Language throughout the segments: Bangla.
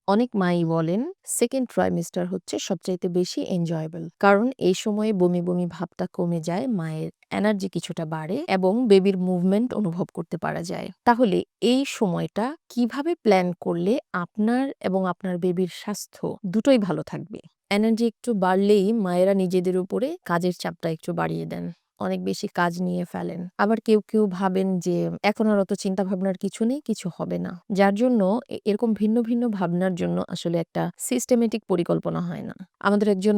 অনেক মাই বলেন সেকেন্ড ট্রাইমেস্টার হচ্ছে সবচাইতে বেশি এনজয়েবল। কারণ এই সময়ে বমি, বমি ভাবটা কমে যায়, মায়ের এনার্জি কিছুটা বাড়ে এবং বেবির মুভমেন্ট অনুভব করতে পারা যায়। তাহলে এই সময়টা কিভাবে প্ল্যান করলে আপনার এবং আপনার বেবির স্বাস্থ্য দুটোই ভালো থাকবে? এনার্জি একটু বাড়লেই মায়েরা নিজেদের উপরে কাজের চাপটা একটু বাড়িয়ে দেন। অনেক বেশি কাজ নিয়ে ফেলেন। আবার কেউ ভাবেন যে এখন আর অত চিন্তা ভাবনার কিছু নেই, কিছু হবে না। যার জন্য এরকম ভিন্ন, ভিন্ন ভাবনার জন্য আসলে একটা সিস্টেমেটিক পরিকল্পনা হয় না। আমাদের একজন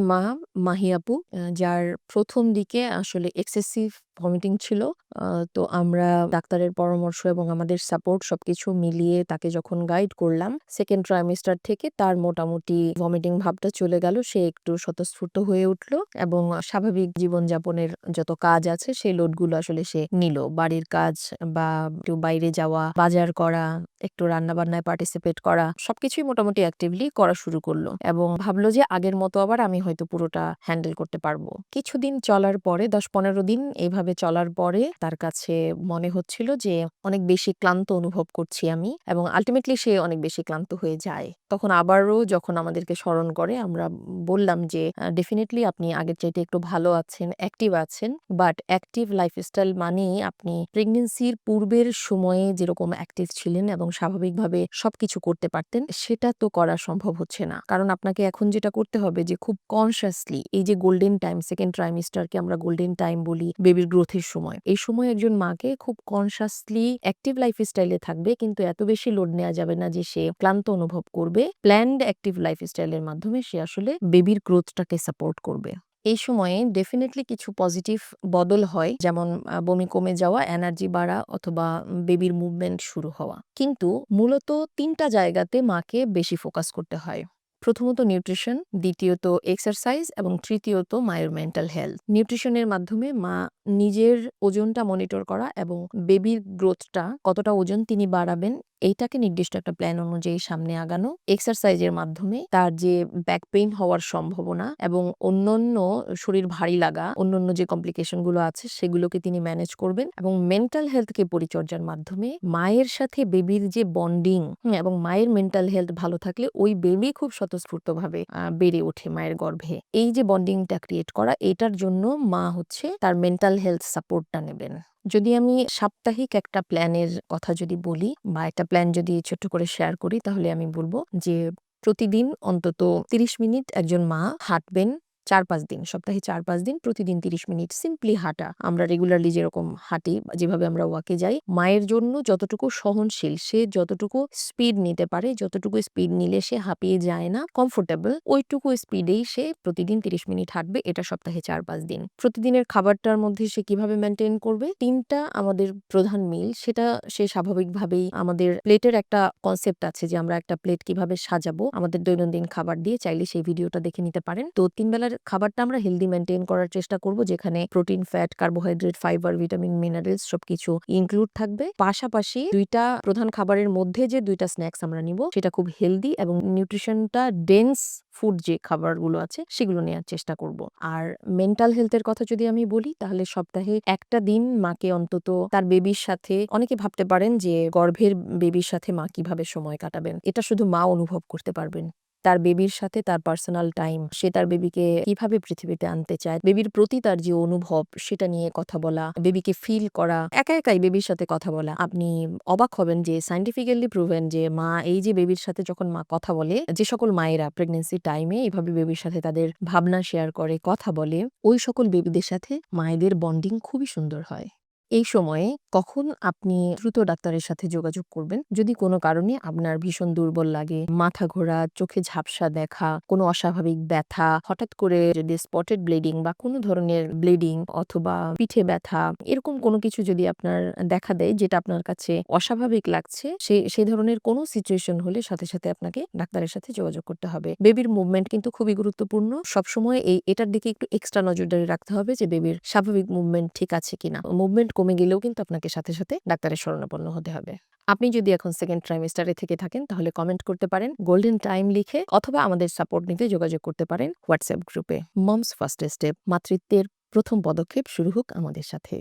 মাহি আপু যার ১ম দিকে আসলে এক্সেসিভ ভমিটিং ছিল। আ তো আমরা ডাক্তারের পরামর্শ এবং আমাদের সাপোর্ট সবকিছু মিলিয়ে তাকে যখন গাইড করলাম, 2nd ট্রাইমেস্টার থেকে তার মোটামুটি ভমিটিং ভাবটা চলে গেল। সে একটু স্বতঃস্ফূর্ত হয়ে উঠল এবং স্বাভাবিক জীবনযাপনের যত কাজ আছে সেই লোডগুলো আসলে সে নিল। বাড়ির কাজ বা একটু বাইরে যাওয়া, বাজার করা, একটু রান্নাবান্নায় পার্টিসিপেট করা, সবকিছুই মোটামুটি অ্যাক্টিভলি করা শুরু করলো এবং ভাবলো যে আগের মতো আবার আমি হয়তো পুরোটা হ্যান্ডেল করতে পারবো। কিছুদিন চলার পরে ১০-১৫ দিন এভাবে চলার পরে তার কাছে মনে হচ্ছিল যে অনেক বেশি ক্লান্ত অনুভব করছি আমি এবং আল্টিমেটলি সে অনেক বেশি ক্লান্ত হয়ে যায়। তখন আবারও যখন আমাদেরকে স্মরণ করে আমরা বললাম যে ডেফিনিটলি আপনি আগের চাইতে একটু ভালো আছেন, অ্যাক্টিভ আছেন। বাট অ্যাক্টিভ লাইফস্টাইল মানেই আপনি প্রেগন্যান্সির পূর্বের সময়ে যেরকম অ্যাক্টিভ ছিলেন এবং স্বাভাবিকভাবে সবকিছু করতে পারতেন, সেটা তো করা সম্ভব হচ্ছে না। কারণ আপনাকে এখন যেটা করতে হবে যে খুব কনসিয়াসলি এই যে গোল্ডেন টাইম, 2nd ট্রাইমেস্টারকে আমরা গোল্ডেন টাইম বলি বেবির গ্রোথের সময়। এই সময় একজন মাকে খুব কনসিয়াসলি অ্যাক্টিভ লাইফস্টাইলে থাকবে, কিন্তু এত বেশি লোড নেওয়া যাবে না যে সে ক্লান্ত অনুভব করবে। প্ল্যান্ড অ্যাক্টিভ লাইফস্টাইলের মাধ্যমে সে আসলে বেবির গ্রোথটাকে সাপোর্ট করবে। এই সময়ে ডেফিনিটলি কিছু পজিটিভ বদল হয়, যেমন বমি কমে যাওয়া, এনার্জি বাড়া অথবা বেবির মুভমেন্ট শুরু হওয়া। কিন্তু মূলত ৩ টা জায়গাতে মাকে বেশি ফোকাস করতে হয়। প্রথমত নিউট্রিশন, দ্বিতীয়ত এক্সারসাইজ এবং তৃতীয়ত মায়ের মেন্টাল হেলথ। নিউট্রিশনের মাধ্যমে মা নিজের ওজনটা মনিটর করা এবং বেবির গ্রোথটা কতটা ওজন তিনি বাড়াবেন এইটাকে নির্দিষ্ট একটা প্ল্যান অনুযায়ী সামনে আগানো। এক্সারসাইজের মাধ্যমে তার যে ব্যাক পেইন হওয়ার সম্ভাবনা এবং অন্যান্য শরীর ভারী লাগা, অন্যান্য যে কমপ্লিকেশন গুলো আছে সেগুলোকে তিনি ম্যানেজ করবেন এবং মেন্টাল হেলথকে পরিচর্যার মাধ্যমে মায়ের সাথে বেবির যে বন্ডিং এবং মায়ের মেন্টাল হেলথ ভালো থাকলে ওই বেবি খুব স্বতঃস্ফূর্তভাবে বেড়ে ওঠে মায়ের গর্ভে। এই যে বন্ডিংটা ক্রিয়েট করা, এটার জন্য মা হচ্ছে তার মেন্টাল হেলথ সাপোর্টটা নেবেন। যদি আমি সাপ্তাহিক একটা প্ল্যানের কথা যদি বলি বা একটা প্ল্যান যদি ছোট্ট করে শেয়ার করি, তাহলে আমি বলব যে প্রতিদিন অন্তত ৩০ মিনিট একজন মা হাঁটবেন। ৪-৫ দিন, সপ্তাহে ৪-৫ দিন প্রতিদিন ৩০ মিনিট সিম্পলি হাঁটা। আমরা রেগুলারলি যেরকম হাঁটি, যেভাবে আমরা ওয়াকে যাই, মায়ের জন্য যতটুকু সহনশীল, সে যতটুকু স্পিড নিতে পারে, যতটুকু স্পিড নিলে সে হাঁপিয়ে যায় না, কমফোর্টেবল, ওইটুকু স্পিডেই সে প্রতিদিন ৩০ মিনিট হাঁটবে। এটা সপ্তাহে ৪-৫ দিন। প্রতিদিনের খাবারটার মধ্যে সে কিভাবে মেইনটেইন করবে? ৩ টা আমাদের প্রধান মিল, সেটা সে স্বাভাবিকভাবেই আমাদের প্লেটের একটা কনসেপ্ট আছে যে আমরা একটা প্লেট কিভাবে সাজাবো আমাদের দৈনন্দিন খাবার দিয়ে, চাইলে সেই ভিডিওটা দেখে নিতে পারেন। তো ৩ বেলার খাবারটা আমরা হেলদি মেইনটেইন করার চেষ্টা করব, যেখানে protein, fat, carbohydrate, fibre, vitamin, minerals সবকিছু ইনক্লুড থাকবে। পাশাপাশি ২ টা প্রধান খাবারের মধ্যে যে ২ টা স্ন্যাকস আমরা নিব সেটা খুব হেলদি এবং নিউট্রিশনটা ডেন্স ফুড যে খাবারগুলো আছে সেগুলো নেয়ার চেষ্টা করব। আর মেন্টাল হেলথের কথা যদি আমি বলি, তাহলে সপ্তাহে একটা দিন মাকে অন্তত তার বেবির সাথে, অনেকে ভাবতে পারেন যে গর্ভের বেবির সাথে মা কিভাবে সময় কাটাবেন, এটা শুধু মা অনুভব করতে পারবেন। তার বেবির সাথে তার পার্সোনাল টাইম, সে তার বেবিকে কিভাবে পৃথিবীতে আনতে চায়, বেবির প্রতি তার যে অনুভব সেটা নিয়ে কথা বলা, বেবিকে ফিল করা, একাই বেবির সাথে কথা বলা। আপনি অবাক হবেন যে সায়েন্টিফিক্যালি প্রুভেন যে মা এই যে বেবির সাথে যখন মা কথা বলে, যে সকল মায়েরা প্রেগন্যান্সি টাইমে এভাবে বেবির সাথে তাদের ভাবনা শেয়ার করে, কথা বলে, ওই সকল বেবিদের সাথে মায়েদের বন্ডিং খুবই সুন্দর হয়। এই সময়ে কখন আপনি দ্রুত ডাক্তারের সাথে যোগাযোগ করবেন? যদি কোনো কারণে আপনার ভীষণ দুর্বল লাগে, মাথা ঘোরা, চোখে ঝাপসা দেখা, কোনো অস্বাভাবিক ব্যথা, হঠাৎ করে যদি স্পটেড ব্লিডিং বা কোনো ধরনের ব্লিডিং অথবা পিঠে ব্যথা, এরকম কোনো কিছু যদি আপনার দেখা দেয় যেটা আপনার কাছে অস্বাভাবিক লাগছে, সেই ধরনের কোনো সিচুয়েশন হলে সাথে আপনাকে ডাক্তারের সাথে যোগাযোগ করতে হবে। বেবির মুভমেন্ট কিন্তু খুবই গুরুত্বপূর্ণ। সবসময় এটার দিকে একটু এক্সট্রা নজরদারি রাখতে হবে যে বেবির স্বাভাবিক মুভমেন্ট ঠিক আছে কিনা। মুভমেন্ট কমে গেলেও কিন্তু আপনাকে সাথে ডাক্তারের শরণাপন্ন হতে হবে। আপনি যদি এখন 2nd ট্রাইমেস্টারে থেকে থাকেন, তাহলে কমেন্ট করতে পারেন গোল্ডেন টাইম লিখে, অথবা আমাদের সাপোর্ট নিতে যোগাযোগ করতে পারেন হোয়াটসঅ্যাপ গ্রুপে। মমস ফার্স্ট স্টেপ, মাতৃত্বের প্রথম পদক্ষেপ শুরু হোক আমাদের সাথে।